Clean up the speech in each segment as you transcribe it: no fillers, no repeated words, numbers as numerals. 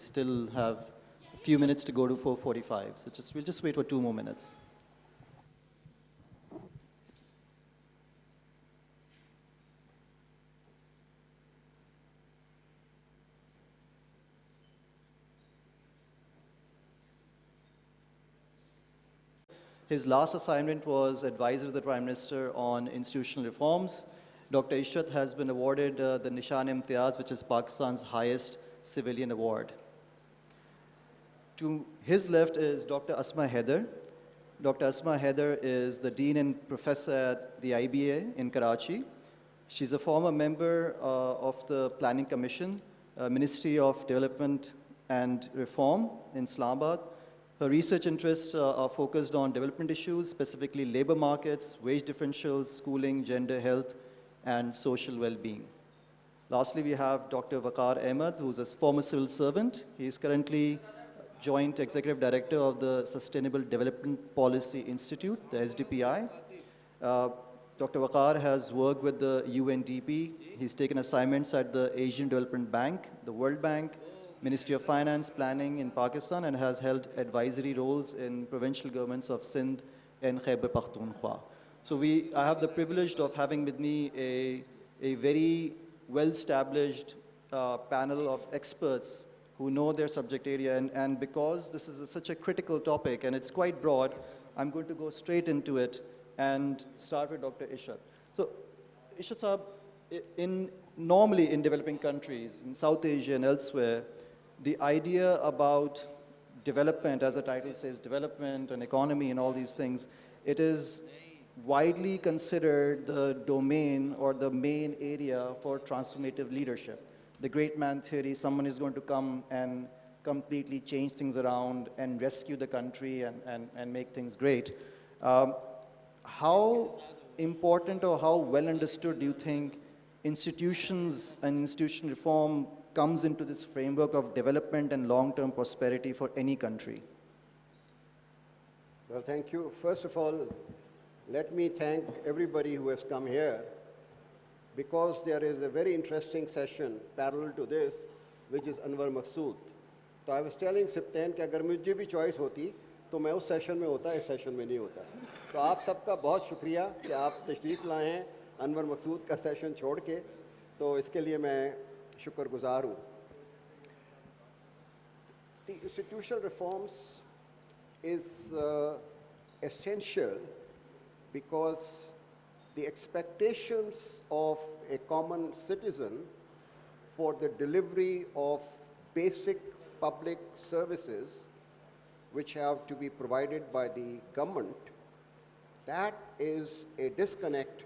still have a few minutes to go to 4:45. So we'll just wait for 2 more minutes. His last assignment was advisor to the Prime Minister on institutional reforms. Dr. Ishrat has been awarded the Nishan-e-Imtiyaz, which is Pakistan's highest civilian award. To his left is Dr. Asma Hyder. Dr. Asma Hyder is the Dean and Professor at the IBA in Karachi. She's a former member of the Planning Commission, Ministry of Development and Reform in Islamabad. Her research interests are focused on development issues, specifically labor markets, wage differentials, schooling, gender health, and social well-being. Lastly, we have Dr. Vaqar Ahmed, who's a former civil servant. He is currently Joint Executive Director of the Sustainable Development Policy Institute, the SDPI. Dr. Vaqar has worked with the UNDP. He's taken assignments at the Asian Development Bank, the World Bank, Ministry of Finance, Planning in Pakistan, and has held advisory roles in provincial governments of Sindh and Khyber Pakhtunkhwa. So I have the privilege of having with me a very well-established panel of experts who know their subject area. And because this is such a critical topic and it's quite broad, I'm going to go straight into it and start with Dr. Ishrat. So, Ishrat Saab, normally in developing countries, in South Asia and elsewhere, the idea about development, as the title says, development and economy and all these things, it is widely considered the domain or the main area for transformative leadership. The great man theory, someone is going to come and completely change things around and rescue the country and make things great. How important or how well understood do you think institutions and institutional reform comes into this framework of development and long-term prosperity for any country? Well, thank you. First of all, let me thank everybody who has come here, because there is a very interesting session parallel to this, which is Anwar Maqsood. So I was telling Sibtain कि अगर मुझे भी choice होती तो मैं उस session में होता, इस सेशन में नहीं होता. तो आप सबका बहुत शुक्रिया कि आप तशरीफ़ लाए हैं अनवर मकसूद का सेशन छोड़ के, तो इसके लिए मैं शुक्रगुजार हूँ. The institutional reforms is essential because the expectations of a common citizen for the delivery of basic public services which have to be provided by the government, that is a disconnect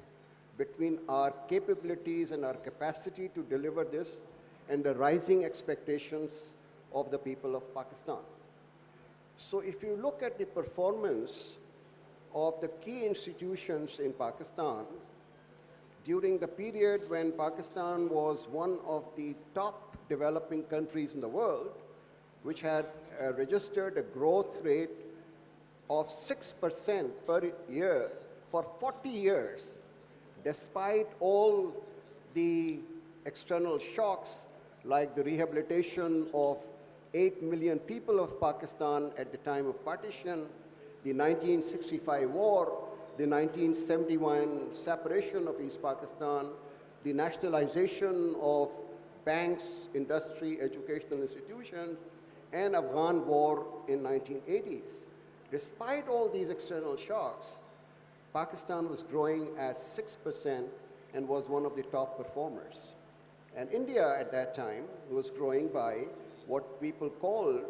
between our capabilities and our capacity to deliver this and the rising expectations of the people of Pakistan. So if you look at the performance of the key institutions in Pakistan during the period when Pakistan was one of the top developing countries in the world, which had registered a growth rate of 6% per year for 40 years, despite all the external shocks like the rehabilitation of 8 million people of Pakistan at the time of partition, the 1965 war, the 1971 separation of East Pakistan, the nationalization of banks, industry, educational institutions, and Afghan war in 1980s. Despite all these external shocks, Pakistan was growing at 6% and was one of the top performers. And India at that time was growing by what people called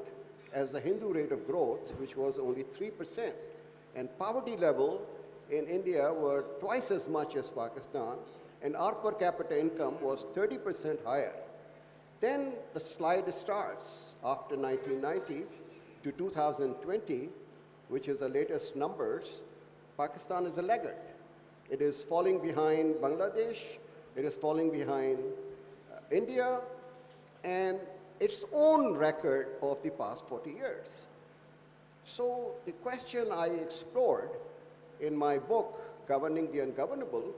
as the Hindu rate of growth, which was only 3%. And poverty level in India were twice as much as Pakistan, and our per capita income was 30% higher. Then the slide starts after 1990 to 2020, which is the latest numbers. Pakistan is a laggard. It is falling behind Bangladesh, it is falling behind India, and its own record of the past 40 years. So the question I explored in my book, Governing the Ungovernable,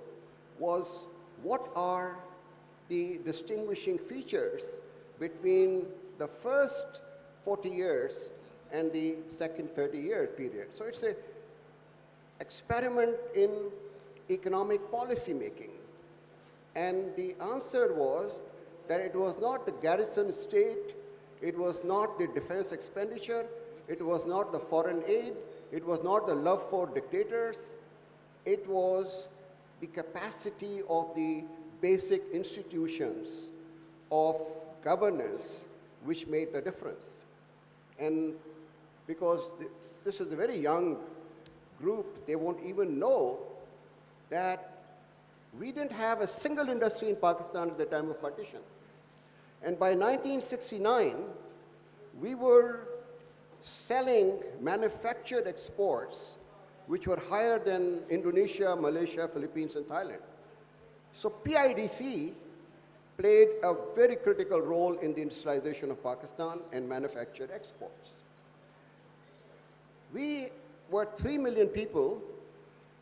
was what are the distinguishing features between the first 40 years and the second 30-year period. So it's an experiment in economic policy making. And the answer was that it was not the garrison state, it was not the defense expenditure, it was not the foreign aid, it was not the love for dictators, it was the capacity of the basic institutions of governance which made the difference. And because this is a very young group, they won't even know that we didn't have a single industry in Pakistan at the time of partition. And by 1969, we were selling manufactured exports which were higher than Indonesia, Malaysia, Philippines, and Thailand. So PIDC played a very critical role in the industrialization of Pakistan and manufactured exports. We were 3 million people,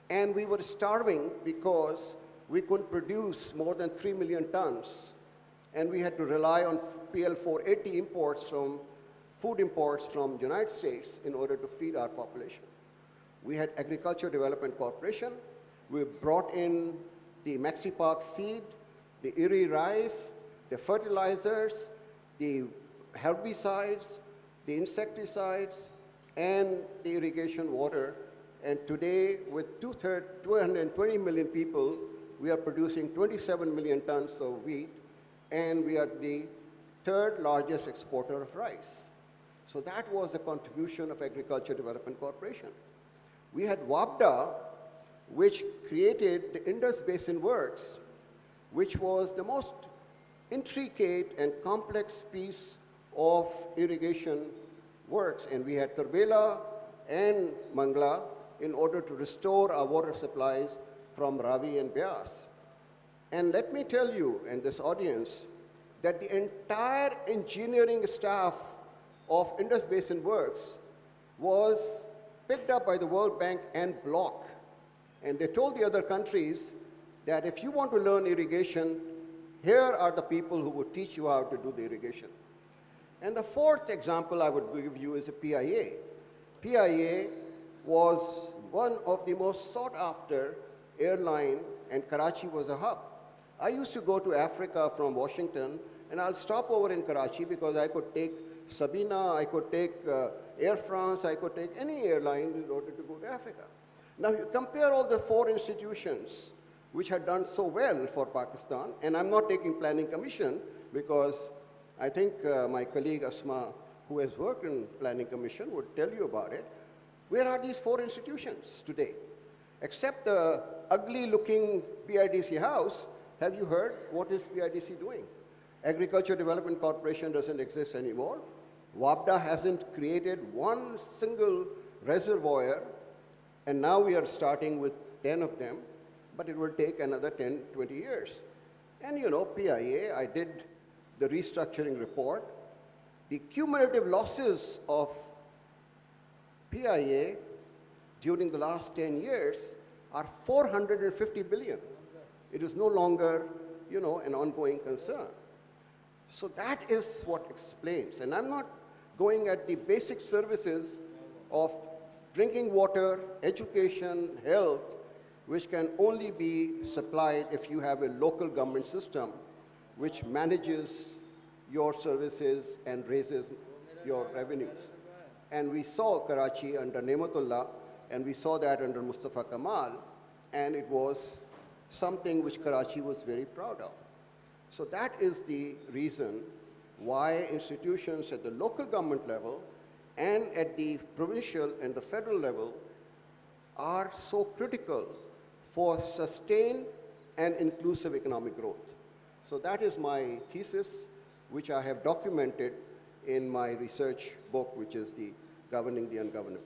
and we were starving because we couldn't produce more than 3 million tons, and we had to rely on PL 480 imports from food imports from the United States in order to feed our population. We had Agriculture Development Corporation. We brought in the Mexipark seed, the Erie rice, the fertilizers, the herbicides, the insecticides, and the irrigation water. And today, with 220 million people, we are producing 27 million tons of wheat, and we are the third largest exporter of rice. So that was the contribution of Agriculture Development Corporation. We had WAPDA, which created the Indus Basin Works, which was the most intricate and complex piece of irrigation works. And we had Turbela and Mangla in order to restore our water supplies from Ravi and Beas. And let me tell you and this audience that the entire engineering staff of Indus Basin Works was picked up by the World Bank and Block. And they told the other countries that if you want to learn irrigation, here are the people who would teach you how to do the irrigation. And the fourth example I would give you is a PIA. PIA was one of the most sought after airline, and Karachi was a hub. I used to go to Africa from Washington, and I'll stop over in Karachi because I could take Sabina, I could take Air France, I could take any airline in order to go to Africa. Now you compare all the four institutions which had done so well for Pakistan, and I'm not taking Planning Commission because I think my colleague Asma, who has worked in Planning Commission, would tell you about it. Where are these four institutions today? Except the ugly-looking PIDC house, have you heard what is PIDC doing? Agriculture Development Corporation doesn't exist anymore. WAPDA hasn't created one single reservoir, and now we are starting with 10 of them, but it will take another 10, 20 years. And you know, PIA, I did the restructuring report. The cumulative losses of PIA during the last 10 years are 450 billion. It is no longer, you know, an ongoing concern. So that is what explains. And I'm not going at the basic services of drinking water, education, health, which can only be supplied if you have a local government system which manages your services and raises your revenues. And we saw Karachi under Nematullah, and we saw that under Mustafa Kamal, and it was something which Karachi was very proud of. So that is the reason why institutions at the local government level and at the provincial and the federal level are so critical for sustained and inclusive economic growth. So that is my thesis, which I have documented in my research book, which is the Governing the Ungovernable.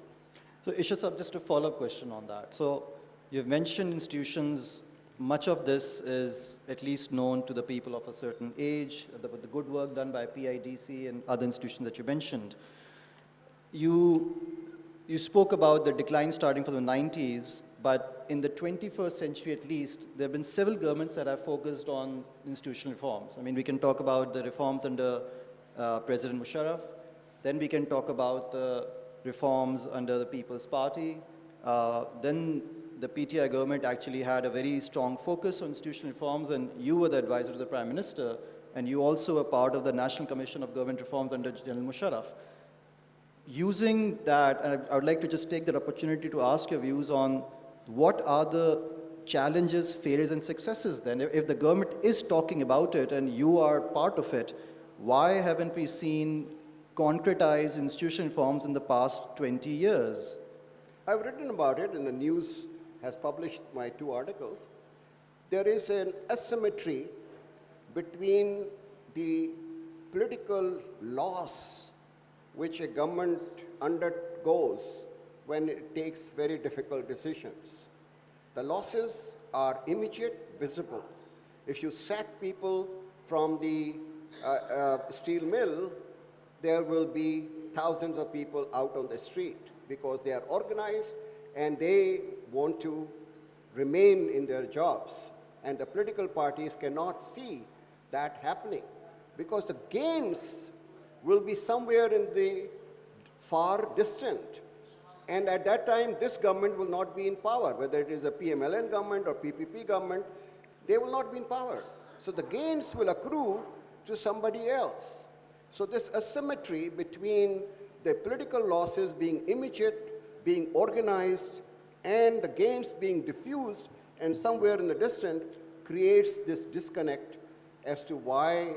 So Ishrat sir, just a follow-up question on that. So you've mentioned institutions. Much of this is at least known to the people of a certain age, the good work done by PIDC and other institutions that you mentioned. You spoke about the decline starting from the 90s, but in the 21st century at least, there have been several governments that have focused on institutional reforms. I mean, we can talk about the reforms under President Musharraf, Then we can talk about the reforms under the People's Party. Then the PTI government actually had a very strong focus on institutional reforms, and you were the advisor to the Prime Minister, and you also were part of the National Commission of Government Reforms under General Musharraf. Using that, and I would like to just take that opportunity to ask your views on what are the challenges, failures, and successes then? If the government is talking about it and you are part of it, why haven't we seen concretized institutional reforms in the past 20 years? I've written about it, and the news has published my 2 articles. There is an asymmetry between the political loss which a government undergoes when it takes very difficult decisions. The losses are immediate, visible. If you sack people from the steel mill, there will be thousands of people out on the street because they are organized and they want to remain in their jobs. And the political parties cannot see that happening because the gains will be somewhere in the far distant. And at that time, this government will not be in power, whether it is a PMLN government or PPP government, they will not be in power. So the gains will accrue to somebody else. So this asymmetry between the political losses being immediate, being organized, and the gains being diffused and somewhere in the distant creates this disconnect as to why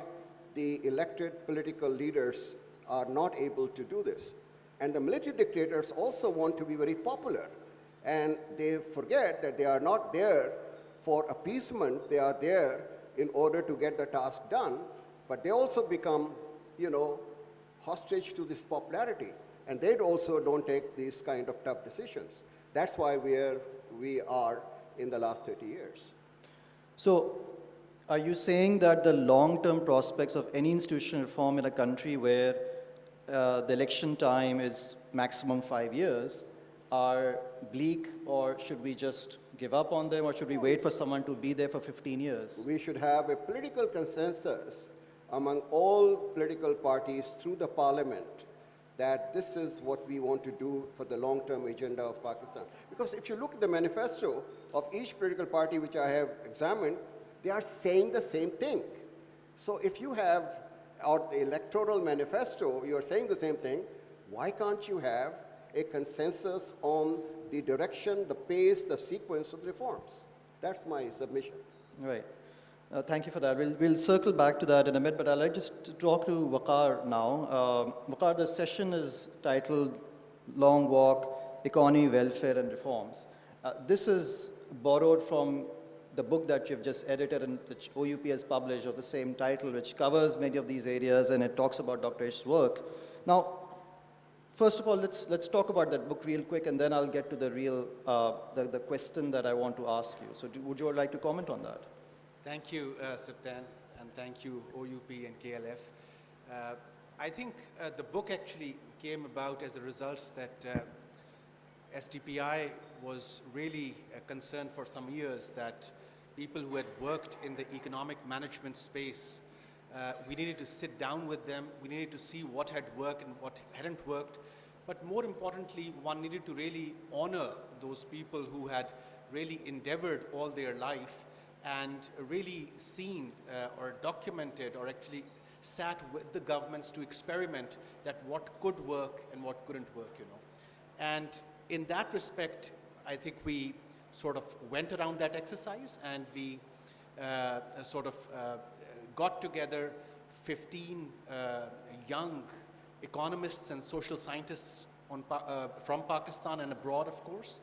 the elected political leaders are not able to do this. And the military dictators also want to be very popular. And they forget that they are not there for appeasement, they are there in order to get the task done. But they also become, hostage to this popularity. And they also don't take these kind of tough decisions. That's why we are in the last 30 years. So, are you saying that the long-term prospects of any institutional reform in a country where the election time is maximum 5 years are bleak, or should we just give up on them, or should we wait for someone to be there for 15 years? We should have a political consensus among all political parties through the parliament that this is what we want to do for the long-term agenda of Pakistan. Because if you look at the manifesto of each political party which I have examined, they are saying the same thing. So if you have, or the electoral manifesto, you are saying the same thing, why can't you have a consensus on the direction, the pace, the sequence of reforms? That's my submission. Right. Thank you for that. We'll circle back to that in a minute, but I'd like just to talk to Vaqar now. Vaqar, the session is titled Long Walk, Economy, Welfare and Reforms. This is borrowed from the book that you've just edited and which OUP has published of the same title, which covers many of these areas, and it talks about Dr. Ishr's work. Now, first of all, let's talk about that book real quick, and then I'll get to the real the question that I want to ask you. So, would you like to comment on that? Thank you, Sibtain, and thank you, OUP and KLF. I think the book actually came about as a result that SDPI was really concerned for some years that people who had worked in the economic management space, we needed to sit down with them, we needed to see what had worked and what hadn't worked, but more importantly, one needed to really honor those people who had really endeavored all their life and really seen or documented or actually sat with the governments to experiment that what could work and what couldn't work, And in that respect, I think we sort of went around that exercise and we got together 15 young economists and social scientists from Pakistan and abroad, of course,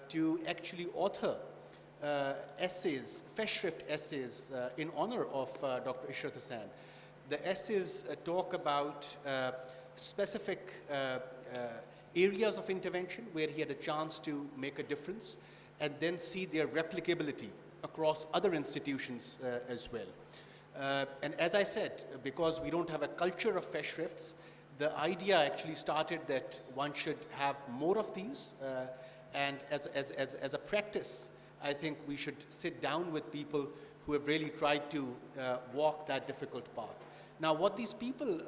to actually author essays, Festschrift essays in honor of Dr. Ishrat Husain. The essays talk about specific areas of intervention where he had a chance to make a difference and then see their replicability across other institutions as well. And as I said, because we don't have a culture of Festschrifts, the idea actually started that one should have more of these and as a practice, I think we should sit down with people who have really tried to walk that difficult path. Now, what these people,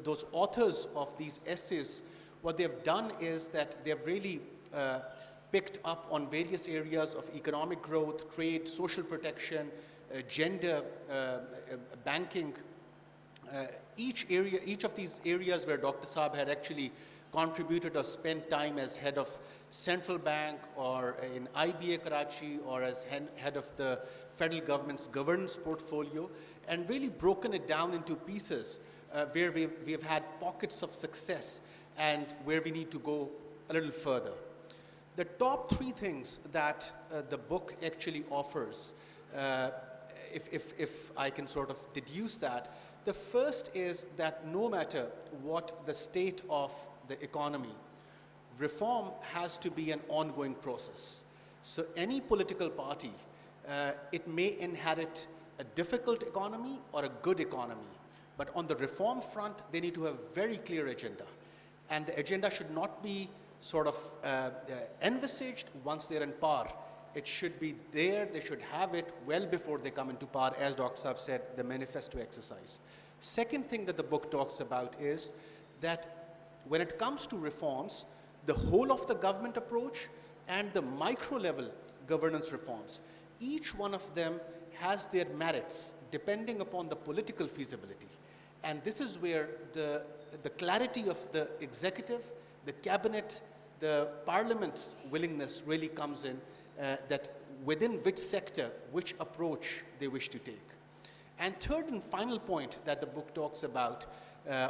those authors of these essays, what they've done is that they've really picked up on various areas of economic growth, trade, social protection, gender, banking. Each of these areas where Dr. Saab had actually contributed or spent time as head of central bank or in IBA Karachi or as head of the federal government's governance portfolio, and really broken it down into pieces where we've had pockets of success and where we need to go a little further. The top three things that the book actually offers, if I can sort of deduce that, the first is that no matter what the state of the economy, reform has to be an ongoing process. So any political party, it may inherit a difficult economy or a good economy, but on the reform front, they need to have a very clear agenda. And the agenda should not be sort of envisaged once they're in power. It should be there, they should have it well before they come into power, as Dr. Saab said, the manifesto exercise. Second thing that the book talks about is that when it comes to reforms, the whole of the government approach and the micro level governance reforms, each one of them has their merits depending upon the political feasibility. And this is where the clarity of the executive, the cabinet, the parliament's willingness really comes in, that within which sector, which approach they wish to take. And third and final point that the book talks about,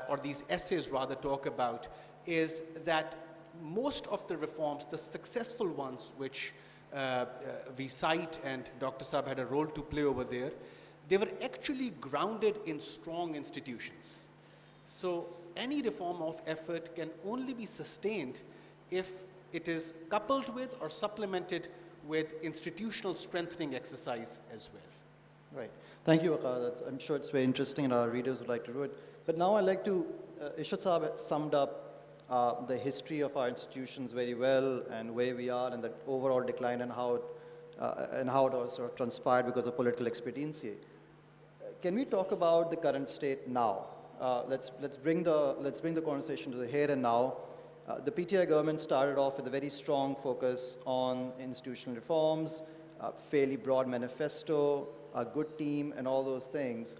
or these essays rather talk about, is that most of the reforms, the successful ones which we cite, and Dr. Saab had a role to play over there, they were actually grounded in strong institutions. So any reform of effort can only be sustained if it is coupled with or supplemented with institutional strengthening exercise as well. Right. Thank you, Vaqar. I'm sure it's very interesting and our readers would like to do it. But now I'd like to, Ishrat Saab summed up the history of our institutions very well and where we are and the overall decline and how it all sort of transpired because of political expediency. Can we talk about the current state now? Let's bring the conversation to the here and now. The PTI government started off with a very strong focus on institutional reforms, a fairly broad manifesto, a good team, and all those things.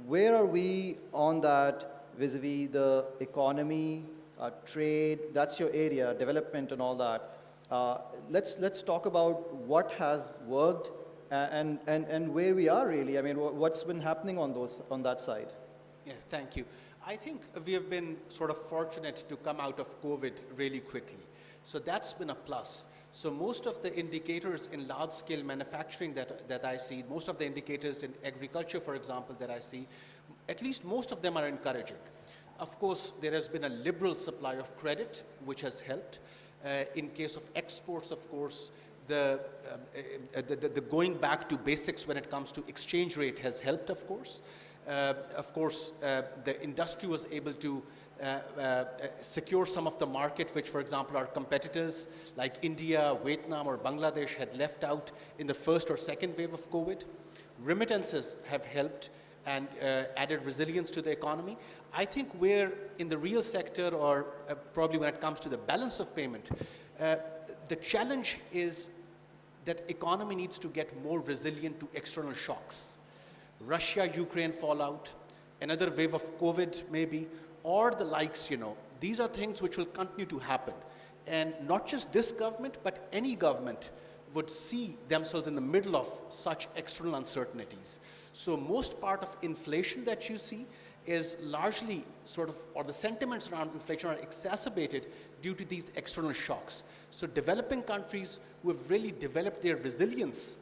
Where are we on that vis-a-vis the economy, trade? That's your area, development, and all that. Let's talk about what has worked and where we are really. I mean, what's been happening on that side? Yes, thank you. I think we have been sort of fortunate to come out of COVID really quickly. So that's been a plus. So most of the indicators in large-scale manufacturing that I see, most of the indicators in agriculture, for example, that I see, at least most of them are encouraging. Of course, there has been a liberal supply of credit, which has helped. In case of exports, of course, the going back to basics when it comes to exchange rate has helped, of course. The industry was able to secure some of the market which, for example, our competitors like India, Vietnam, or Bangladesh had left out in the first or second wave of COVID. Remittances have helped and added resilience to the economy. I think we're in the real sector, or probably when it comes to the balance of payment, the challenge is that economy needs to get more resilient to external shocks. Russia-Ukraine fallout, another wave of COVID maybe, or the likes, these are things which will continue to happen. And not just this government, but any government would see themselves in the middle of such external uncertainties. So most part of inflation that you see is largely or the sentiments around inflation are exacerbated due to these external shocks. So developing countries who have really developed their resilience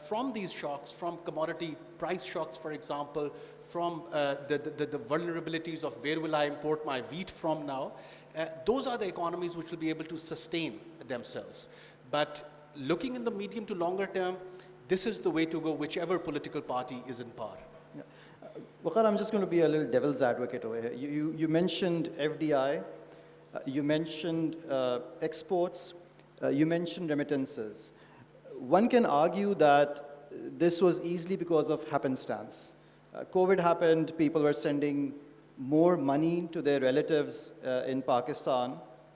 from these shocks, from commodity price shocks, for example, from the vulnerabilities of where will I import my wheat from now, those are the economies which will be able to sustain themselves. But looking in the medium to longer term, this is the way to go, whichever political party is in power. Yeah. Vaqar, I'm just going to be a little devil's advocate over here. You mentioned FDI, you mentioned exports, you mentioned remittances. One can argue that this was easily because of happenstance. COVID happened, people were sending more money to their relatives in Pakistan,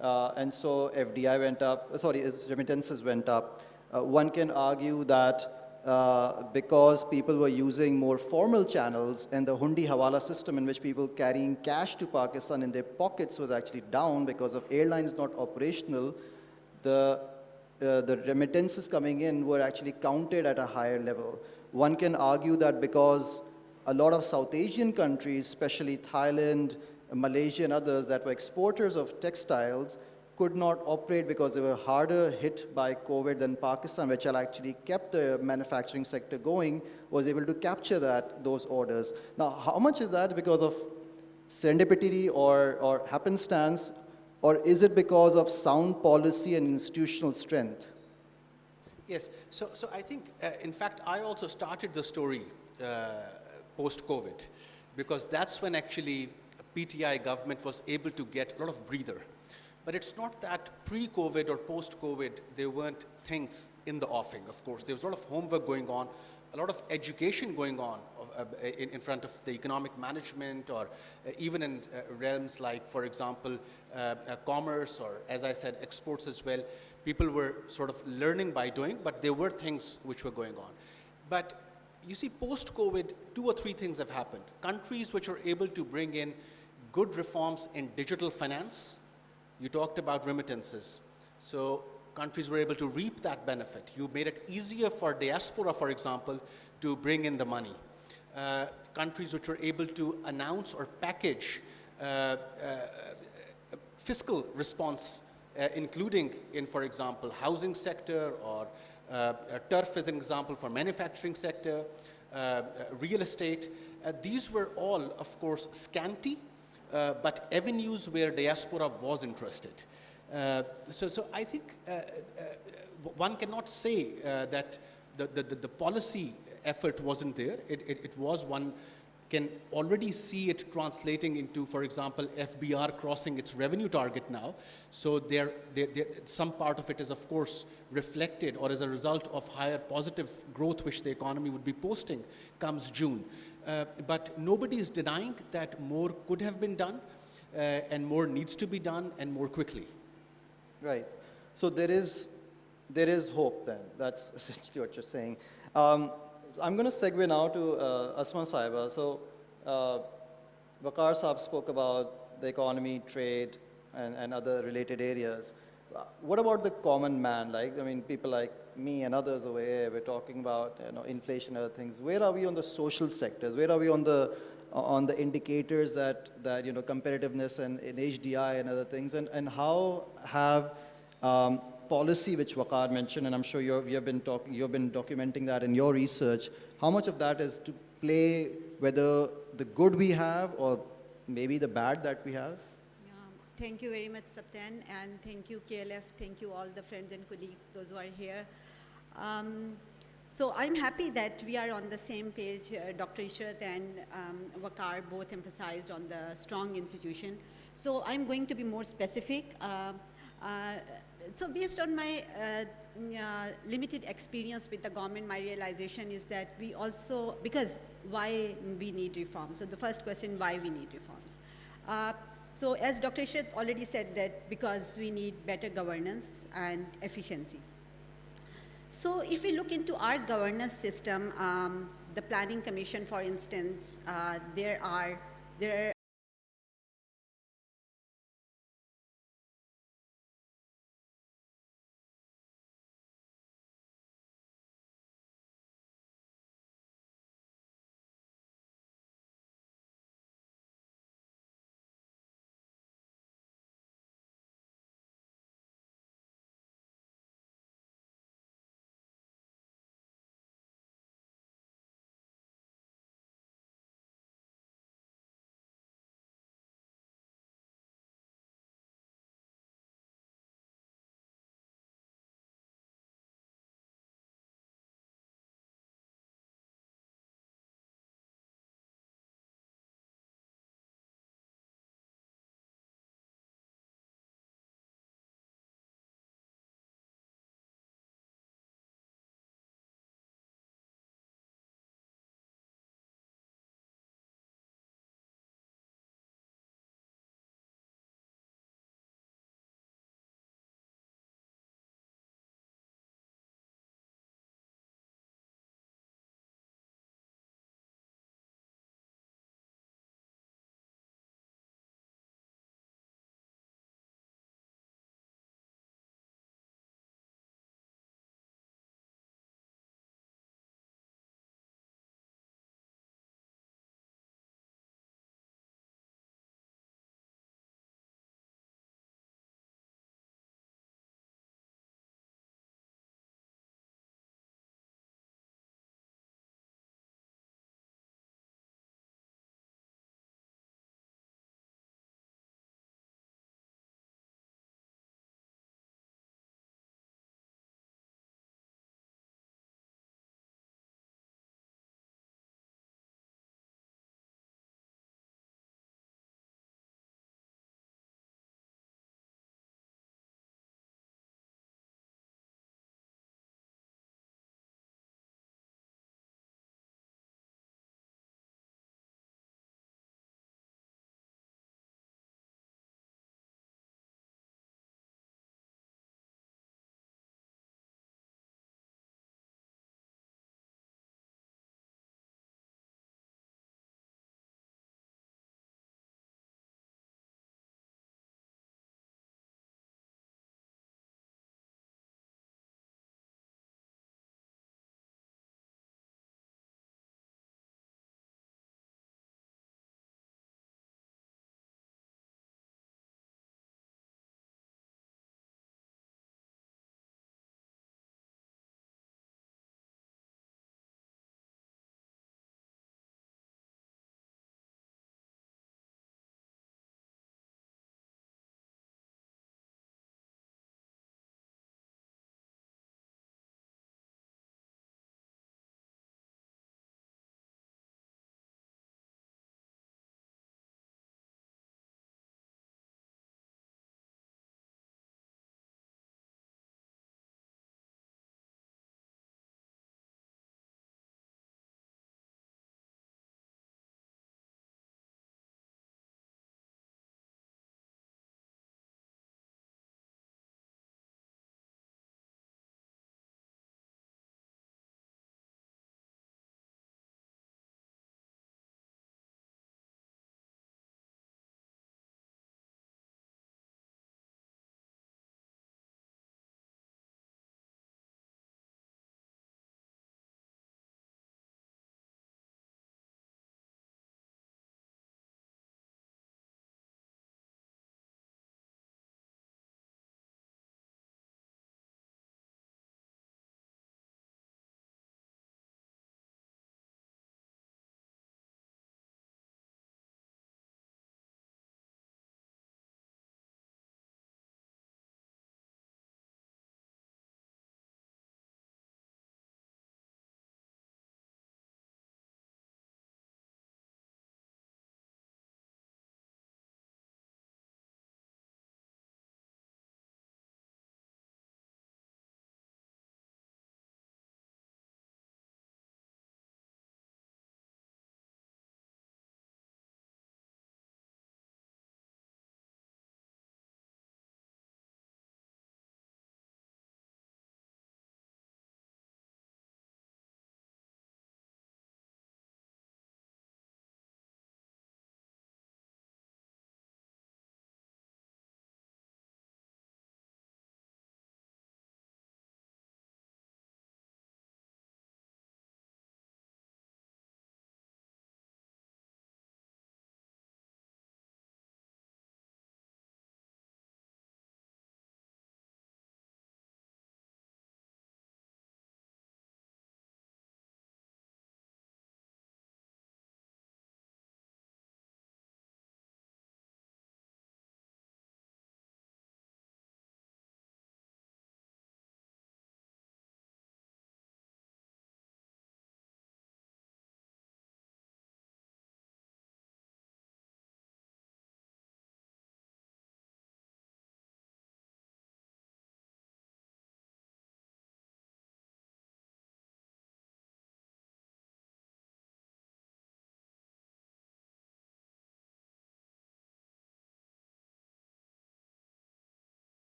and so FDI went up, remittances went up. One can argue that because people were using more formal channels and the hundi hawala system in which people carrying cash to Pakistan in their pockets was actually down because of airlines not operational, the remittances coming in were actually counted at a higher level. One can argue that because a lot of South Asian countries, especially Thailand, Malaysia, and others that were exporters of textiles, could not operate because they were harder hit by COVID than Pakistan, which had actually kept the manufacturing sector going, was able to capture those orders. Now, how much is that because of serendipity or happenstance, or is it because of sound policy and institutional strength? Yes, so I think, in fact, I also started the story post-COVID, because that's when actually PTI government was able to get a lot of breather. But it's not that pre-COVID or post-COVID, there weren't things in the offing, of course. There was a lot of homework going on, a lot of education going on in front of the economic management, or even in realms like, for example, commerce, or as I said, exports as well. People were sort of learning by doing, but there were things which were going on. But you see, post-COVID, 2 or 3 things have happened. Countries which are able to bring in good reforms in digital finance. You talked about remittances. So countries were able to reap that benefit. You made it easier for diaspora, for example, to bring in the money. Countries which were able to announce or package fiscal response, including in, for example, housing sector, or turf as an example for manufacturing sector, real estate. These were all, of course, scanty, but avenues where diaspora was interested. So I think one cannot say that the policy effort wasn't there. It was. One can already see it translating into, for example, FBR crossing its revenue target now. So some part of it is, of course, reflected or as a result of higher positive growth which the economy would be posting comes June. But nobody is denying that more could have been done, and more needs to be done, and more quickly. Right. So there is hope then. That's essentially what you're saying. I'm going to segue now to Asma Saiba. So Vaqar Saab spoke about the economy, trade, and other related areas. What about the common man? Like, I mean, people like me and others over here, we're talking about inflation and other things. Where are we on the social sectors? Where are we on the indicators that competitiveness and in HDI and other things? And how have policy, which Vaqar mentioned, and I'm sure you've been documenting that in your research, how much of that is to play whether the good we have or maybe the bad that we have? Thank you very much, Sibtain, and thank you, KLF. Thank you, all the friends and colleagues, those who are here. So I'm happy that we are on the same page. Dr. Ishrat and Vaqar both emphasized on the strong institution. So I'm going to be more specific. So based on my limited experience with the government, my realization is that we also, because why we need reforms. So the first question, why we need reforms. So as Dr. Ishrat already said, that because we need better governance and efficiency. So if we look into our governance system, the Planning Commission, for instance, there are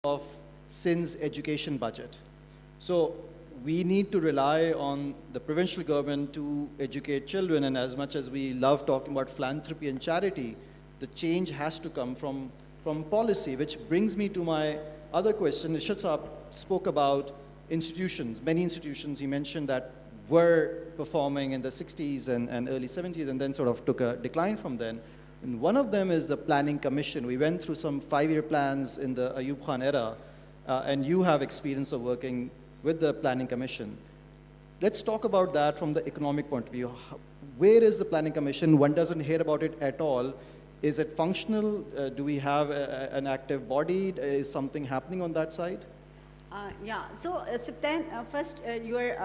of Sindh's education budget. So we need to rely on the provincial government to educate children, and as much as we love talking about philanthropy and charity, the change has to come from policy, which brings me to my other question. Ishrat Saab spoke about institutions, many institutions he mentioned that were performing in the 60s and early 70s and then sort of took a decline from then. And one of them is the Planning Commission. We went through some 5-year plans in the Ayub Khan era, and you have experience of working with the Planning Commission. Let's talk about that from the economic point of view. Where is the Planning Commission? One doesn't hear about it at all. Is it functional? Do we have an active body? Is something happening on that side? Yeah, so Sibtain, first your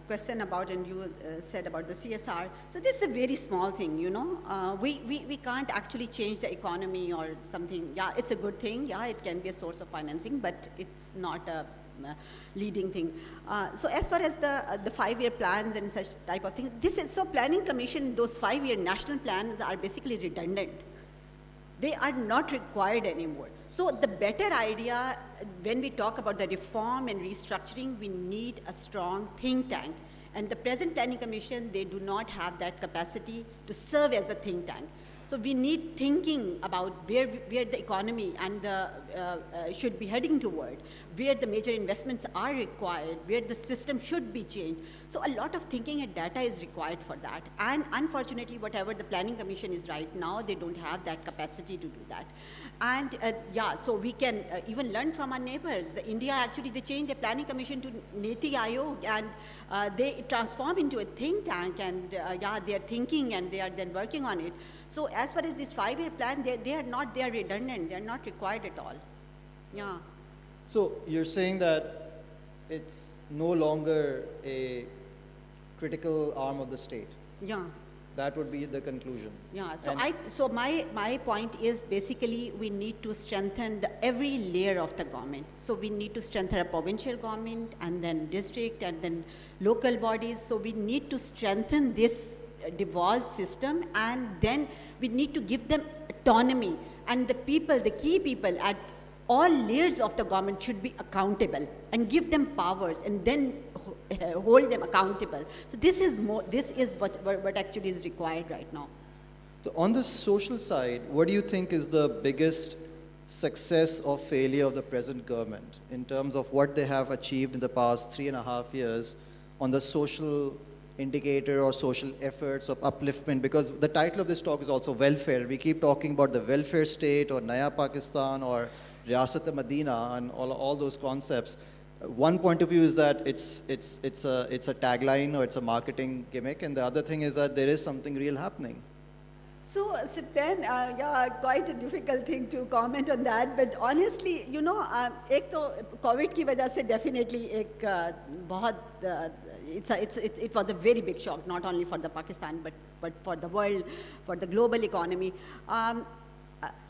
question about, and you said about the CSR. So this is a very small thing, you know. We can't actually change the economy or something. Yeah, it's a good thing. Yeah, it can be a source of financing, but it's not a leading thing. So as far as the 5-year plans and such type of things, so Planning Commission, those 5-year national plans are basically redundant. They are not required anymore. So the better idea, when we talk about the reform and restructuring, we need a strong think tank. And the present Planning Commission, they do not have that capacity to serve as the think tank. So we need thinking about where the economy and the, should be heading toward, where the major investments are required, where the system should be changed. So a lot of thinking and data is required for that. And unfortunately, whatever the Planning Commission is right now, they don't have that capacity to do that. And yeah, so we can even learn from our neighbors. India actually, they changed the Planning Commission to Niti Aayog, and they transform into a think tank, and yeah, they are thinking and they are then working on it. So as far as this 5-year plan, they are redundant. They are not required at all. Yeah. So you're saying that it's no longer a critical arm of the state. Yeah. That would be the conclusion. Yeah, so my point is basically we need to strengthen every layer of the government. So we need to strengthen a provincial government, and then district, and then local bodies. So we need to strengthen this devolved system, and then we need to give them autonomy. And the people, the key people at all layers of the government should be accountable and give them powers, and then hold them accountable. So this is what actually is required right now. So on the social side, what do you think is the biggest success or failure of the present government in terms of what they have achieved in the past 3.5 years on the social indicator or social efforts of upliftment? Because the title of this talk is also welfare. We keep talking about the welfare state or Naya Pakistan or Riyasat-e-Madina and all those concepts. One point of view is that it's a tagline or it's a marketing gimmick, and the other thing is that there is something real happening. So Sibtain, yeah, quite a difficult thing to comment on that, but honestly, you know, एक तो COVID की वजह से definitely एक बहुत it was a very big shock, not only for the Pakistan but for the world, for the global economy.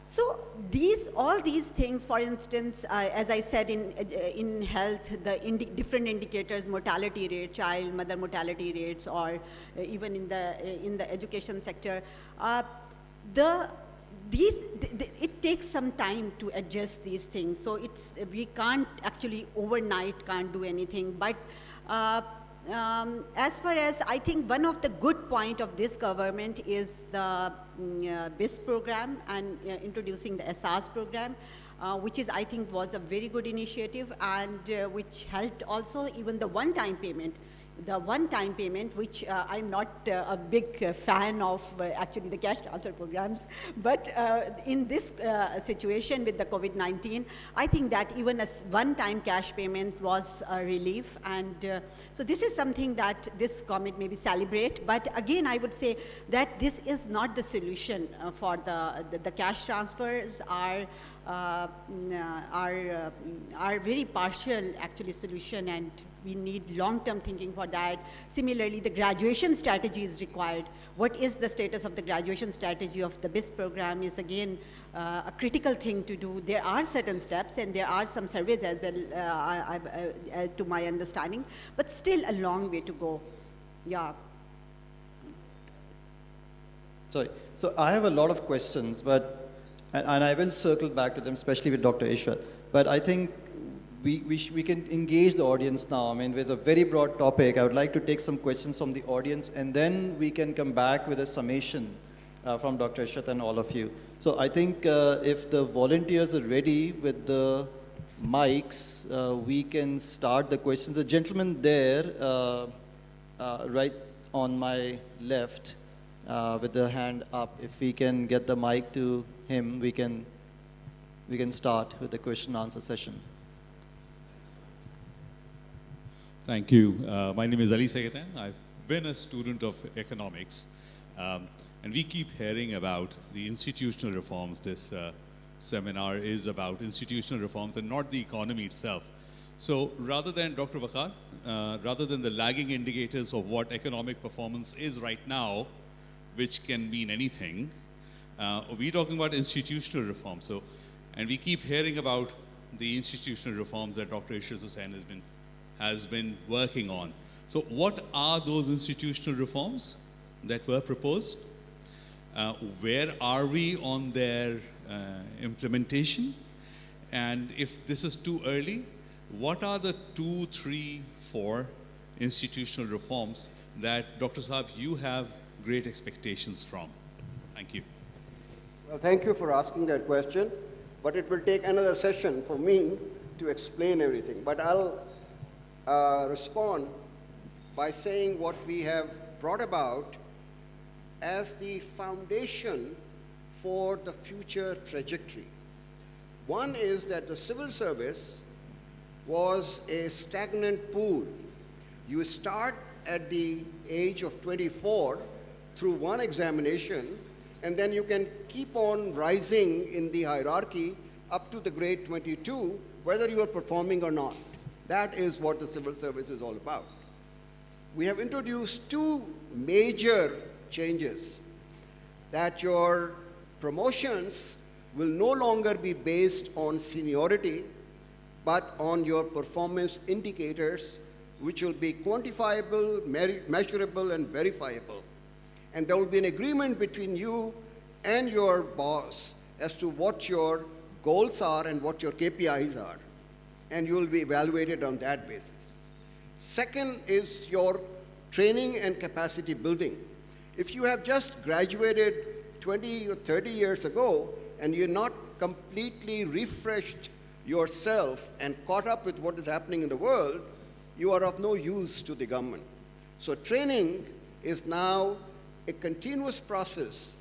So all these things, for instance, as I said, in health, the different indicators, mortality rate, child, mother mortality rates, or even in the education sector, it takes some time to adjust these things. So we can't actually overnight can't do anything, but. As far as I think one of the good point of this government is the BIS program and introducing the SARS program, which is I think was a very good initiative, and which helped also even the one-time payment. The one-time payment, which I'm not a big fan of actually the cash transfer programs, but in this situation with the COVID-19, I think that even a one-time cash payment was a relief, and so this is something that this government maybe celebrate, but again I would say that this is not the solution for the cash transfers are very partial actually solution, and we need long-term thinking for that. Similarly, the graduation strategy is required. What is the status of the graduation strategy of the BIS program is again a critical thing to do. There are certain steps and there are some surveys as well to my understanding, but still a long way to go. Yeah. Sorry, so I have a lot of questions, but and I will circle back to them, especially with Dr. Ishrat. But I think we can engage the audience now. I mean, with a very broad topic, I would like to take some questions from the audience, and then we can come back with a summation from Dr. Ishrat and all of you. So I think if the volunteers are ready with the mics, we can start the questions. The gentleman there, right on my left, with the hand up, if we can get the mic to him, we can start with the question and answer session. Thank you. My name is Ali Sibtain. I've been a student of economics, and we keep hearing about the institutional reforms. This seminar is about institutional reforms and not the economy itself. So rather than, Dr. Vaqar, rather than the lagging indicators of what economic performance is right now, which can mean anything, we're talking about institutional reform. So, and we keep hearing about the institutional reforms that Dr. Ishrat Husain has been working on. So what are those institutional reforms that were proposed? Where are we on their implementation? And if this is too early, what are the 2, 3, 4 institutional reforms that, Dr. Saab, you have great expectations from? Thank you. Well, thank you for asking that question, but it will take another session for me to explain everything. But I'll respond by saying what we have brought about as the foundation for the future trajectory. One is that the civil service was a stagnant pool. You start at the age of 24 through one examination, and then you can keep on rising in the hierarchy up to the grade 22, whether you are performing or not. That is what the civil service is all about. We have introduced 2 major changes, that your promotions will no longer be based on seniority, but on your performance indicators, which will be quantifiable, measurable, and verifiable. And there will be an agreement between you and your boss as to what your goals are and what your KPIs are. And you will be evaluated on that basis. Second is your training and capacity building. If you have just graduated 20 or 30 years ago and you're not completely refreshed yourself and caught up with what is happening in the world, you are of no use to the government. So training is now a continuous process,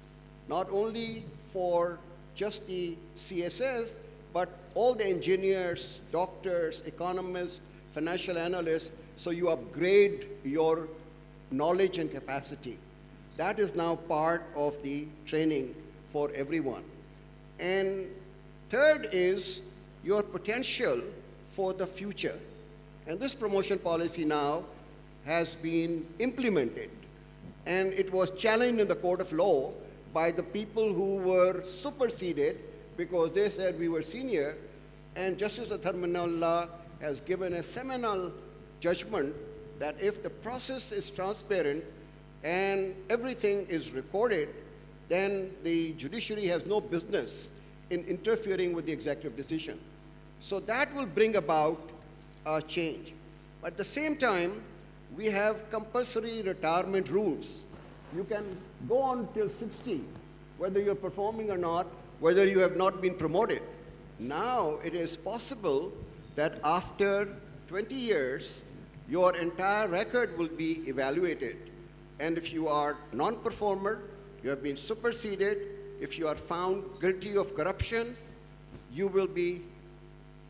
not only for just the CSS, but all the engineers, doctors, economists, financial analysts, so you upgrade your knowledge and capacity. That is now part of the training for everyone. And third is your potential for the future. And this promotion policy now has been implemented. And it was challenged in the court of law by the people who were superseded because they said we were senior. And Justice Atharmanullah has given a seminal judgment that if the process is transparent and everything is recorded, then the judiciary has no business in interfering with the executive decision. So that will bring about a change. But at the same time, we have compulsory retirement rules. You can go on till 60, whether you're performing or not, whether you have not been promoted. Now it is possible that after 20 years, your entire record will be evaluated. And if you are non-performer, you have been superseded, if you are found guilty of corruption, you will be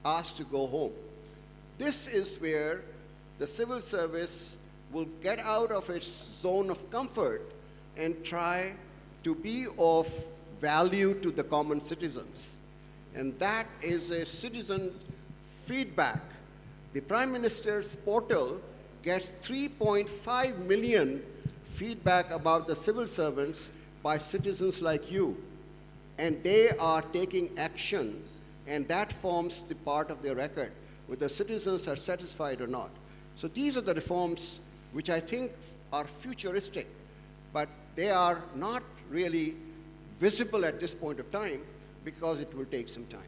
asked to go home. This is where the civil service will get out of its zone of comfort and try to be of value to the common citizens. And that is a citizen feedback. The Prime Minister's portal gets 3.5 million feedback about the civil servants by citizens like you. And they are taking action, and that forms the part of their record, whether citizens are satisfied or not. So these are the reforms which I think are futuristic, but they are not really visible at this point of time because it will take some time.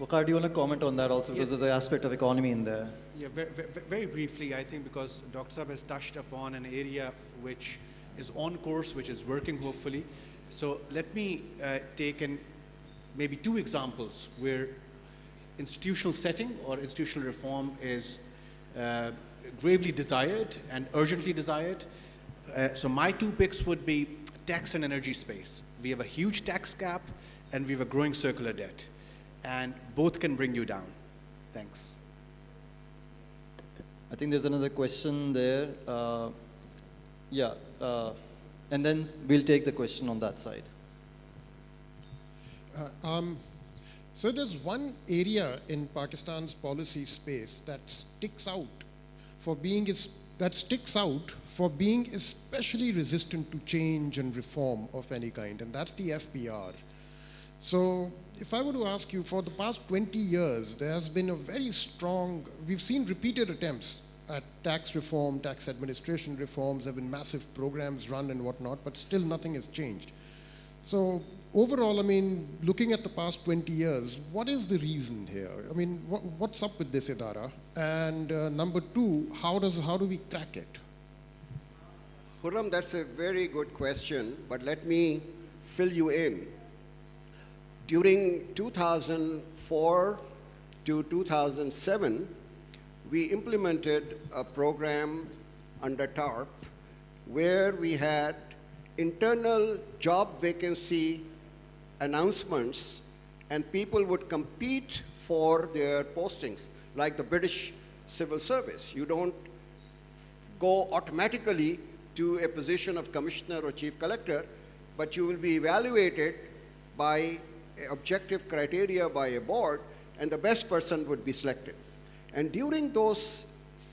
Waqar, do you want to comment on that also? Because Yes. there's an aspect of economy in there. Yeah, very briefly, I think because Dr. Saab has touched upon an area which is on course, which is working hopefully. So let me take maybe two examples where institutional setting or institutional reform is gravely desired and urgently desired. So my two picks would be tax and energy space. We have a huge tax gap and we have a growing circular debt. And both can bring you down. Thanks. I think there's another question there. And then we'll take the question on that side. So there's one area in Pakistan's policy space that sticks out for being especially resistant to change and reform of any kind, and that's the FPR. So if I were to ask you, for the past 20 years, there has been a very strong, we've seen repeated attempts at tax reform, tax administration reforms. There have been massive programs run and whatnot, but still nothing has changed. So overall, I mean, looking at the past 20 years, what is the reason here? I mean, what's up with this idara? And number two, how do we crack it? Khurram, that's a very good question, but let me fill you in. During 2004 to 2007, we implemented a program under TARP where we had internal job vacancy announcements and people would compete for their postings, like the British civil service. You don't go automatically to a position of commissioner or chief collector, but you will be evaluated by objective criteria by a board, and the best person would be selected. And during those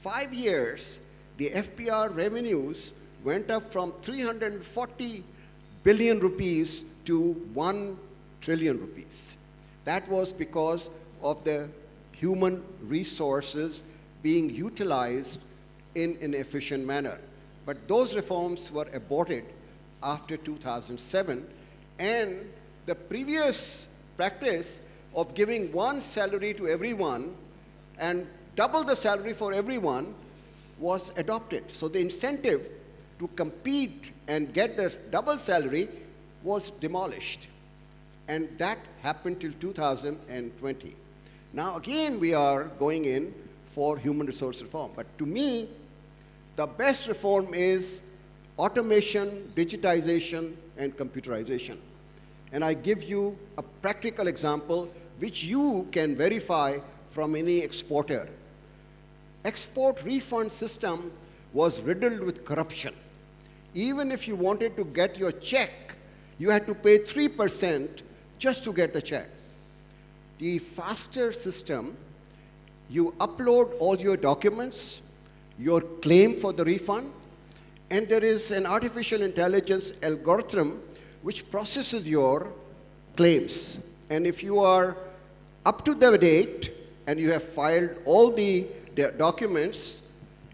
5 years, the FPR revenues went up from 340 billion rupees to 1 trillion rupees. That was because of the human resources being utilized in an efficient manner. But those reforms were aborted after 2007, and the previous practice of giving one salary to everyone and double the salary for everyone was adopted. So the incentive to compete and get the double salary was demolished. And that happened till 2020. Now again, we are going in for human resource reform. But to me, the best reform is automation, digitization, and computerization. And I give you a practical example which you can verify from any exporter. Export refund system was riddled with corruption. Even if you wanted to get your check, you had to pay 3% just to get the check. The faster system, you upload all your documents, your claim for the refund, and there is an artificial intelligence algorithm which processes your claims. And if you are up to the date and you have filed all the documents,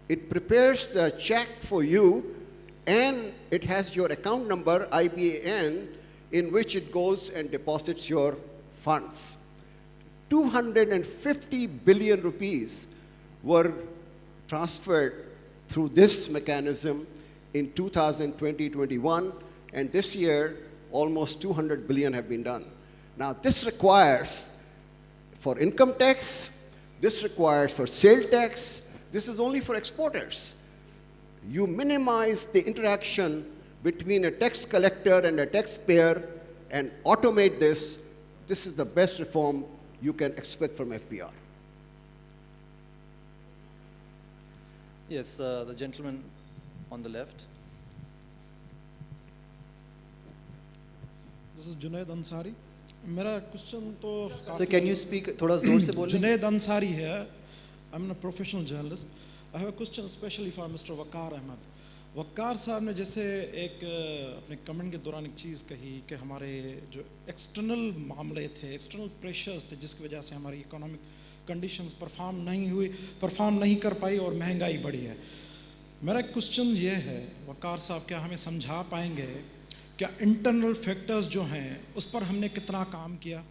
it prepares the check for you, and it has your account number, IBAN, in which it goes and deposits your funds. 250 billion rupees were transferred through this mechanism in 2020-21, and this year, almost 200 billion have been done. Now, this requires for income tax, this requires for sale tax, this is only for exporters. You minimize the interaction between a tax collector and a taxpayer and automate this. This is the best reform you can expect from FPR. Yes, the gentleman on the left. This is Junaid Ansari. मेरा question तो Sir, can you speak थोड़ा जोर से बोलें? Junaid Ansari here. I'm a professional journalist. I have a question especially for Mr. Vaqar Ahmed. वक़ार साहब ने जैसे एक अपने कमेंट के दौरान एक चीज़ कही कि हमारे जो एक्सटर्नल मामले थे, एक्सटर्नल प्रेशर्स थे, जिसकी वजह से हमारी इकोनॉमिक कंडीशंस परफॉर्म नहीं कर पाई और महंगाई बढ़ी है. मेरा क्वेश्चन ये है वक़ार साहब, क्या हमें समझा पाएंगे क्या इंटरनल फैक्टर्स जो हैं उस पर हमने कितना काम किया,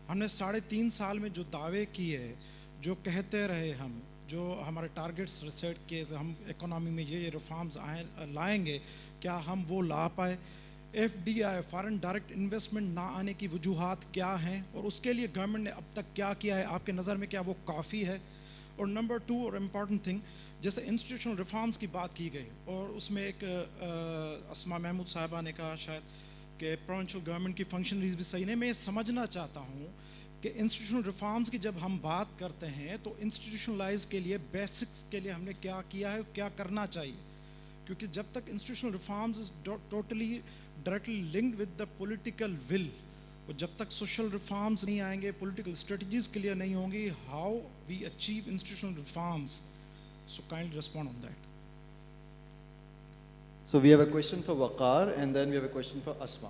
ہم نے 3.5 سال میں جو دعوے کیے, جو کہتے رہے ہم, جو ہمارے ٹارگیٹس سیٹ کیے ہم اکانومی میں یہ ریفارمز لائیں گے, کیا ہم وہ لا پائے؟ F D I foreign direct investment نہ آنے کی وجوہات کیا ہیں, اور اس کے لیے گورنمنٹ نے اب تک کیا کیا ہے؟ آپ کے نظر میں کیا وہ کافی ہے؟ اور نمبر 2 اور امپورٹنٹ تھنگ, جیسے انسٹیٹیوشنل ریفارمز کی بات کی گئی, اور اس میں ایک اسما محمود صاحبہ نے کہا شاید کہ پروونشل گورنمنٹ کی فنکشنریز بھی صحیح نہیں. میں یہ سمجھنا چاہتا ہوں کہ انسٹیٹیوشنل ریفارمز کی جب ہم بات کرتے ہیں تو انسٹیٹیوشنلائز کے لیے بیسکس کے لیے ہم نے کیا کیا ہے, کیا کرنا چاہیے؟ کیونکہ جب تک institutional reforms is totally directly linked with the political will, اور جب تک سوشل ریفارمز نہیں آئیں گے, پولیٹیکل اسٹریٹجیز کلیئر نہیں ہوں گی, how we achieve institutional reforms? So kindly respond on that. So we have a question for Vaqar, and then we have a question for Asma.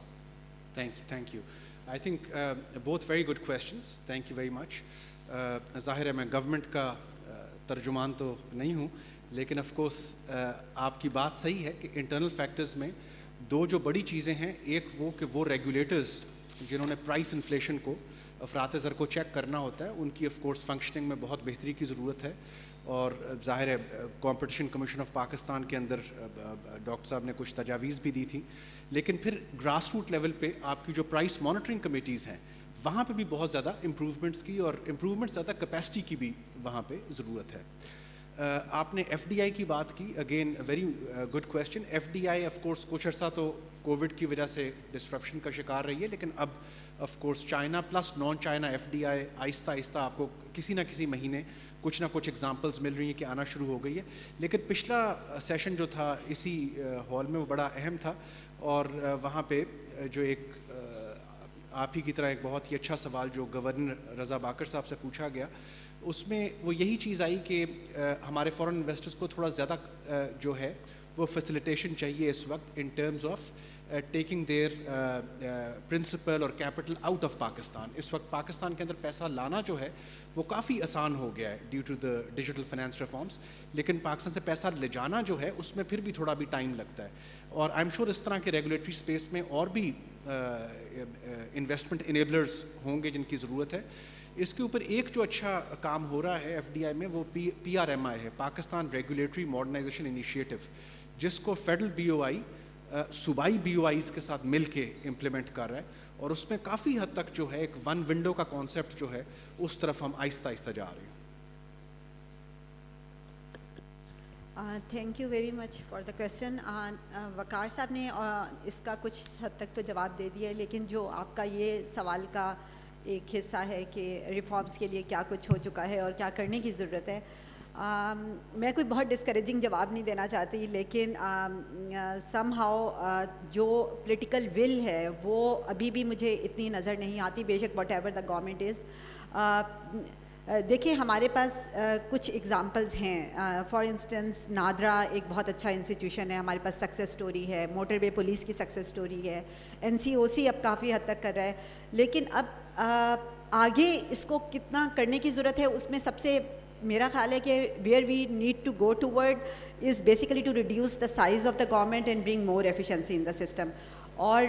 Thank you. I think both very good questions. Thank you very much. ظاہر ہے میں government کا ترجمان تو نہیں ہوں, لیکن of course آپ کی بات صحیح ہے کہ انٹرنل فیکٹرز میں 2 جو بڑی چیزیں ہیں, ایک وہ کہ وہ ریگولیٹرز جنہوں نے پرائس انفلیشن کو, افراط زر کو چیک کرنا ہوتا ہے, ان کی آف کورس فنکشننگ میں بہت بہتری کی ضرورت ہے. اور ظاہر ہے کمپٹیشن کمیشن آف پاکستان کے اندر ڈاکٹر صاحب نے کچھ تجاویز بھی دی تھیں, لیکن پھر گراس روٹ لیول پہ آپ کی جو پرائس مانیٹرنگ کمیٹیز ہیں وہاں پہ بھی بہت زیادہ امپروومنٹس کی, اور امپروومنٹ زیادہ کیپیسٹی کی بھی وہاں پہ ضرورت ہے. آپ نے ایف ڈی آئی کی بات کی, again very good question. F D I of course کچھ عرصہ تو کووڈ کی وجہ سے ڈسٹرپشن کا شکار رہی ہے, لیکن اب of course China plus non China F D I آہستہ آہستہ آپ کو کسی نہ کسی مہینے کچھ نہ کچھ ایگزامپلس مل رہی ہیں کہ آنا شروع ہو گئی ہے. لیکن پچھلا سیشن جو تھا اسی ہال میں وہ بڑا اہم تھا, اور وہاں پہ جو ایک آپ ہی کی طرح ایک بہت ہی اچھا سوال جو گورنر رضا باقر صاحب سے پوچھا گیا, اس میں وہ یہی چیز آئی کہ ہمارے فورن انویسٹرز کو تھوڑا زیادہ جو ہے وہ فیسیلیٹیشن چاہیے اس وقت in terms of taking their principal اور کیپٹل آؤٹ آف پاکستان. اس وقت پاکستان کے اندر پیسہ لانا جو ہے وہ کافی آسان ہو گیا ہے due to the digital finance reforms, لیکن پاکستان سے پیسہ لے جانا جو ہے اس میں پھر بھی تھوڑا بھی ٹائم لگتا ہے. اور آئی ایم شیور اس طرح کے ریگولیٹری اسپیس میں اور بھی انویسٹمنٹ انیبلرز ہوں گے جن کی ضرورت ہے. اس کے اوپر ایک جو اچھا کام ہو رہا ہے ایف ڈی آئی میں وہ پی آر ایم آئی ہے, پاکستان ریگولیٹری ماڈرنائزیشن انیشیٹو, جس کو فیڈرل بی او آئی صوبائی بی او آئیز کے ساتھ مل کے امپلیمنٹ کر رہا ہے, اور اس میں کافی حد تک جو ہے ایک ون ونڈو کا کانسیپٹ جو ہے اس طرف ہم آہستہ آہستہ جا رہے ہیں. Thank you very much for the question. Waqar صاحب نے اس کا کچھ حد تک تو جواب دے دیا ہے, لیکن جو آپ کا یہ سوال کا ایک حصہ ہے کہ ریفارمس کے لیے کیا کچھ ہو چکا ہے اور کیا کرنے کی ضرورت ہے, میں کوئی بہت ڈسکریجنگ جواب نہیں دینا چاہتی, لیکن سم ہاؤ جو پولیٹیکل ول ہے وہ ابھی بھی مجھے اتنی نظر نہیں آتی, بے شک what ever the government is. دیکھیں ہمارے پاس کچھ اگزامپلز ہیں. فار انسٹنس نادرا ایک بہت اچھا انسٹیٹیوشن ہے, ہمارے پاس سکسیس سٹوری ہے, موٹر وے پولیس کی سکسیس سٹوری ہے, این سی او سی اب کافی حد تک کر رہا ہے, لیکن اب آگے اس کو کتنا کرنے کی ضرورت ہے, اس میں سب سے میرا خیال ہے کہ where we need to go toward is basically to reduce the size of the government and bring more efficiency in the system. اور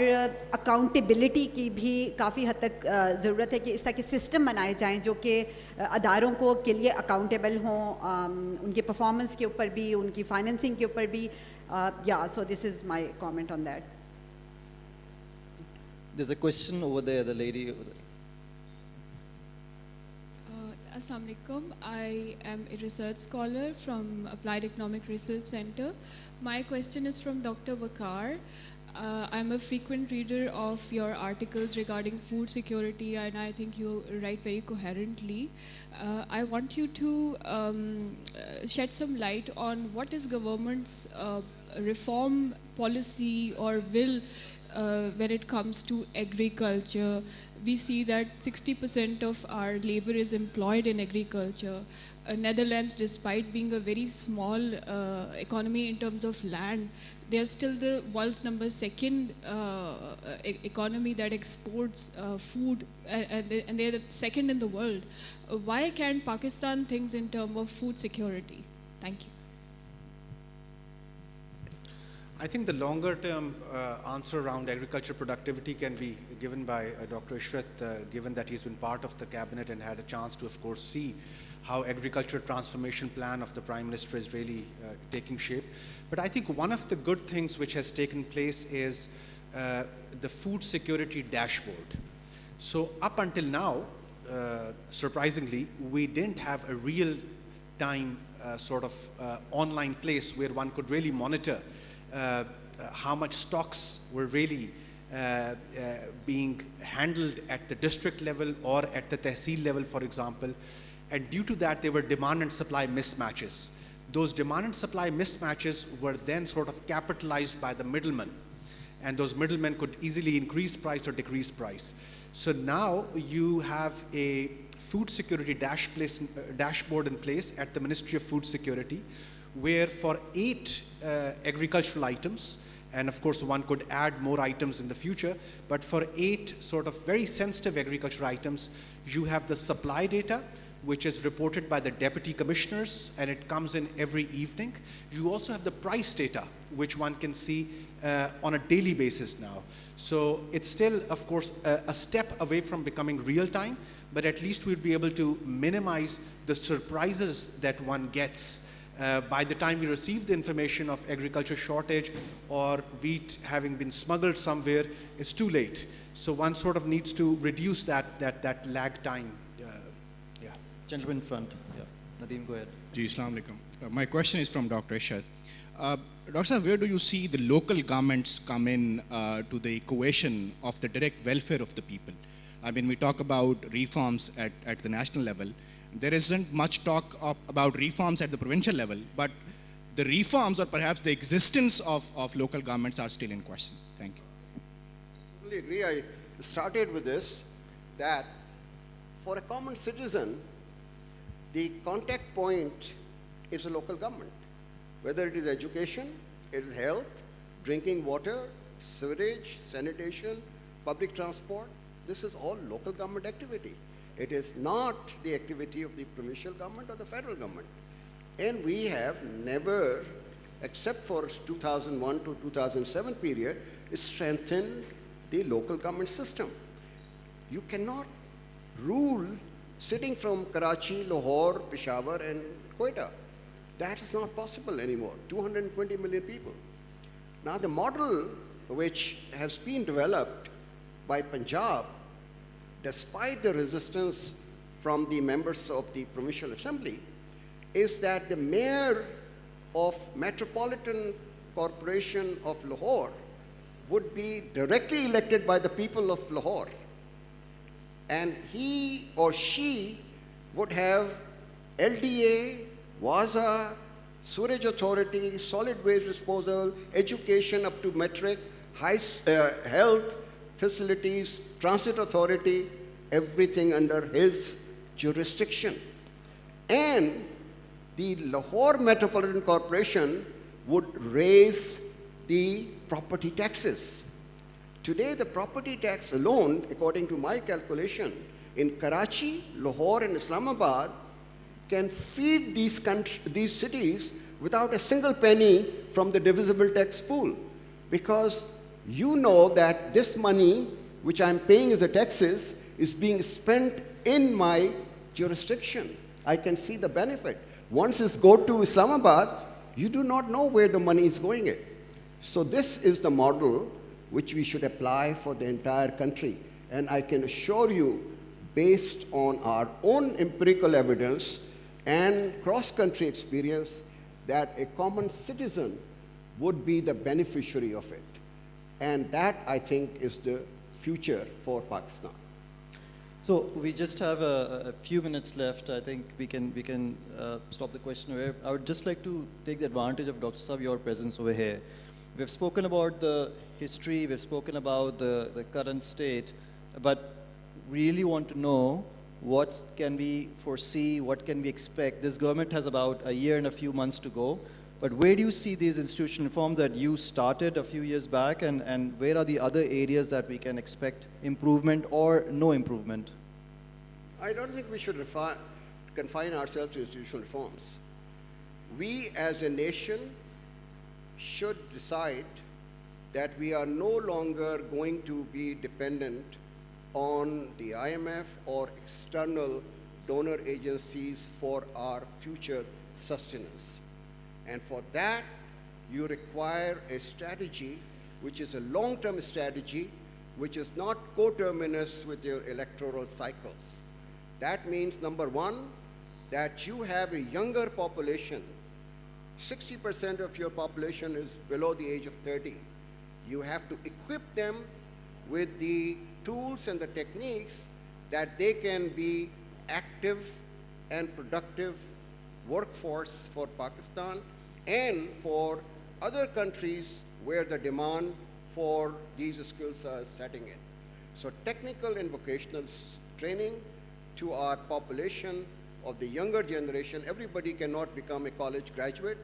اکاؤنٹیبلٹی کی بھی کافی حد تک ضرورت ہے کہ اس طرح کے سسٹم بنائے جائیں جو کہ اداروں کو کے لیے اکاؤنٹیبل ہوں, ان کے پرفارمنس کے اوپر بھی, ان کی فائنینسنگ کے اوپر بھی. یا so this is my comment on that. There's a question over there, the lady over there. Assalamu alaikum. I am a research scholar from Applied Economic Research Center. My question is from Dr. Vaqar. I'm a frequent reader of your articles regarding food security, and I think you write very coherently. I want you to shed some light on what is government's reform policy or will when it comes to agriculture. We see that 60% of our labor is employed in agriculture. Netherlands, despite being a very small economy in terms of land, they are still the world's #2 economy that exports food, and they are the second in the world. Why can't Pakistan think in terms of food security? Thank you. I think the longer term answer around agriculture productivity can be given by Dr. Ishrat, given that he's been part of the cabinet and had a chance to, of course, see how agriculture transformation plan of the Prime Minister is really taking shape. But I think one of the good things which has taken place is the food security dashboard. So up until now, surprisingly, we didn't have a real-time sort of online place where one could really monitor how much stocks were really being handled at the district level or at the tehsil level, for example. And due to that, there were demand and supply mismatches. Those demand and supply mismatches were then sort of capitalized by the middlemen. And those middlemen could easily increase price or decrease price. So now you have a food security dashboard in place at the Ministry of Food Security, where for 8 agricultural items, and of course one could add more items in the future, but for 8 sort of very sensitive agricultural items, you have the supply data, which is reported by the deputy commissioners, and it comes in every evening. You also have the price data, which one can see on a daily basis now. So it's still, of course, a step away from becoming real time, but at least we'd be able to minimize the surprises that one gets by the time we receive the information of agriculture shortage or wheat having been smuggled somewhere. It's too late. So one sort of needs to reduce that lag time. Gentleman in front. Yeah. Nadeem, go ahead. Ji, Assalamu alaikum. My question is from Dr. Ishrat. Dr. Sir, where do you see the local governments come in to the equation of the direct welfare of the people? I mean, we talk about reforms at the national level. There isn't much talk about reforms at the provincial level, but the reforms or perhaps the existence of local governments are still in question. Thank you. I totally agree. I started with this, that for a common citizen, the contact point is a local government. Whether it is education, it is health, drinking water, sewage, sanitation, public transport, this is all local government activity. It is not the activity of the provincial government or the federal government. And we have never, except for 2001 to 2007 period, strengthened the local government system. You cannot rule sitting from Karachi, Lahore, Peshawar, and Quetta. That is not possible anymore. 220 million people. Now the model which has been developed by Punjab, despite the resistance from the members of the Provincial Assembly, is that the mayor of Metropolitan Corporation of Lahore would be directly elected by the people of Lahore. And he or she would have LDA, WASA, Sewerage Authority, Solid Waste Disposal, education up to metric, health facilities, Transit Authority, everything under his jurisdiction. And the Lahore Metropolitan Corporation would raise the property taxes. Today, the property tax alone, according to my calculation, in Karachi, Lahore, and Islamabad, can feed these cities without a single penny from the divisible tax pool. Because you know that this money, which I'm paying as a taxes, is being spent in my jurisdiction. I can see the benefit. Once it's go to Islamabad, you do not know where the money is going in. So this is the model which we should apply for the entire country. And I can assure you, based on our own empirical evidence and cross-country experience, that a common citizen would be the beneficiary of it. And that, I think, is the future for Pakistan. So we just have a few minutes left. I think we can stop the question here. I would just like to take the advantage of Dr. Saab, your presence over here. We've spoken about the history, we've spoken about the current state, but really want to know what can we foresee, what can we expect. This government has about a year and a few months to go, but where do you see these institutional reforms that you started a few years back, and where are the other areas that we can expect improvement or no improvement? I don't think we should confine ourselves to institutional reforms. We as a nation should decide that we are no longer going to be dependent on the IMF or external donor agencies for our future sustenance. And for that, you require a strategy which is a long-term strategy, which is not coterminous with your electoral cycles. That means, number one, that you have a younger population. 60% of your population is below the age of 30. You have to equip them with the tools and the techniques that they can be active and productive workforce for Pakistan and for other countries where the demand for these skills are setting in. So technical and vocational training to our population of the younger generation, everybody cannot become a college graduate.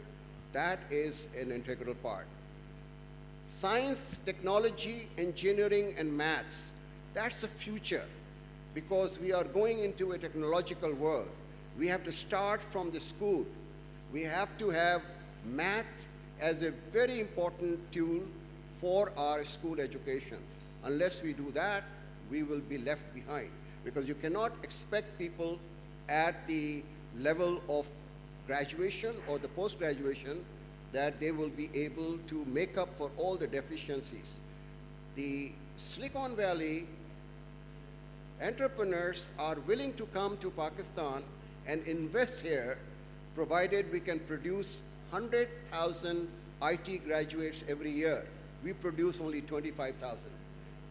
That is an integral part. Science, technology, engineering, and maths, that's the future, because we are going into a technological world. We have to start from the school. We have to have math as a very important tool for our school education. Unless we do that, we will be left behind, because you cannot expect people at the level of graduation or the post-graduation that they will be able to make up for all the deficiencies. The Silicon Valley entrepreneurs are willing to come to Pakistan and invest here, provided we can produce 100,000 IT graduates every year. We produce only 25,000.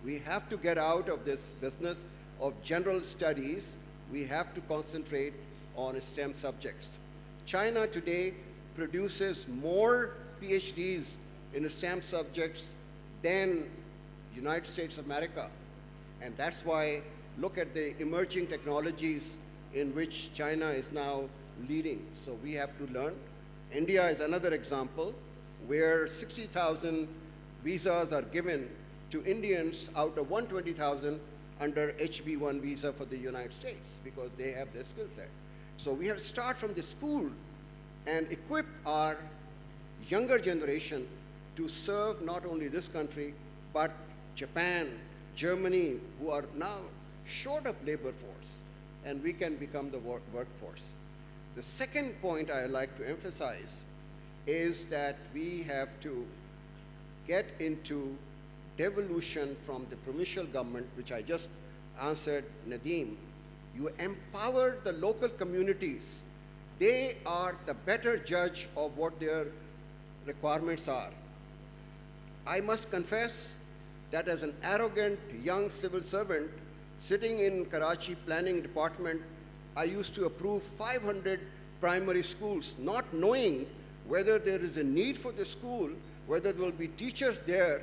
We have to get out of this business of general studies. We have to concentrate on STEM subjects. China today produces more PhDs in STEM subjects than United States of America. And that's why, look at the emerging technologies in which China is now leading. So we have to learn. India is another example where 60,000 visas are given to Indians out of 120,000 under HB1 visa for the United States, because they have their skill set. So we have to start from the school and equip our younger generation to serve not only this country, but Japan, Germany, who are now short of labor force, and we can become the workforce. The second point I like to emphasize is that we have to get into devolution from the provincial government, which I just answered Nadeem. You empower the local communities. They are the better judge of what their requirements are. I must confess that as an arrogant young civil servant sitting in Karachi planning department, I used to approve 500 primary schools, not knowing whether there is a need for the school, whether there will be teachers there.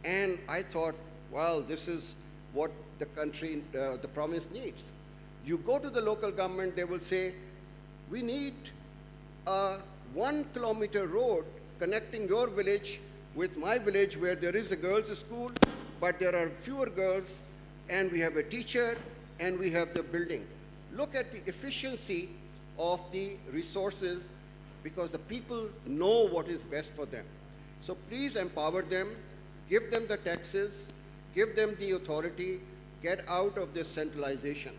And I thought, well, this is what the country, the province needs. You go to the local government, they will say, we need a 1 kilometer road connecting your village with my village where there is a girls' school, but there are fewer girls, and we have a teacher, and we have the building. Look at the efficiency of the resources, because the people know what is best for them. So please empower them, give them the taxes, give them the authority, get out of this centralization.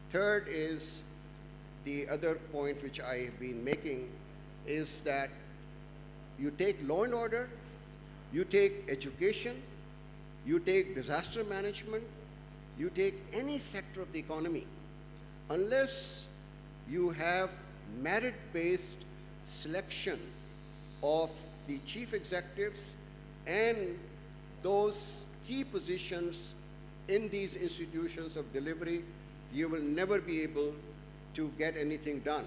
Third is, the other point which I have been making is that you take law and order, you take education, you take disaster management, you take any sector of the economy. Unless you have merit-based selection of the chief executives and those key positions in these institutions of delivery, you will never be able to get anything done.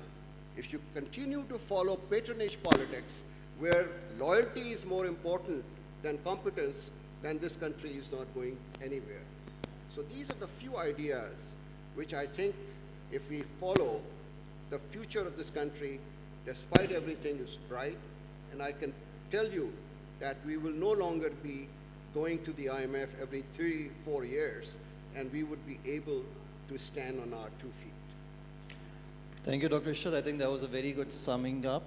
If you continue to follow patronage politics, where loyalty is more important than competence, then this country is not going anywhere. So these are the few ideas which I think, if we follow, the future of this country, despite everything, is bright. And I can tell you that we will no longer be going to the IMF every 3-4 years, and we would be able to stand on our 2 feet. Thank you, Dr. Ishrat. I think that was a very good summing up.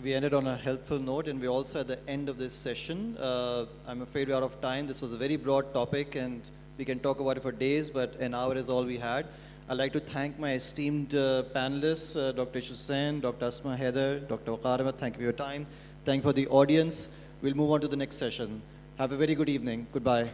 we ended on a helpful note, and we're also at the end of this session. I'm afraid we're out of time. This was a very broad topic, and we can talk about it for days, but an hour is all we had. I'd like to thank my esteemed panelists, Dr. Ishrat Husain, Dr. Asma, Hyder, Dr. Vaqar. Ahmed. Thank you for your time. Thank you for the audience. We'll move on to the next session. Have a very good evening. Goodbye.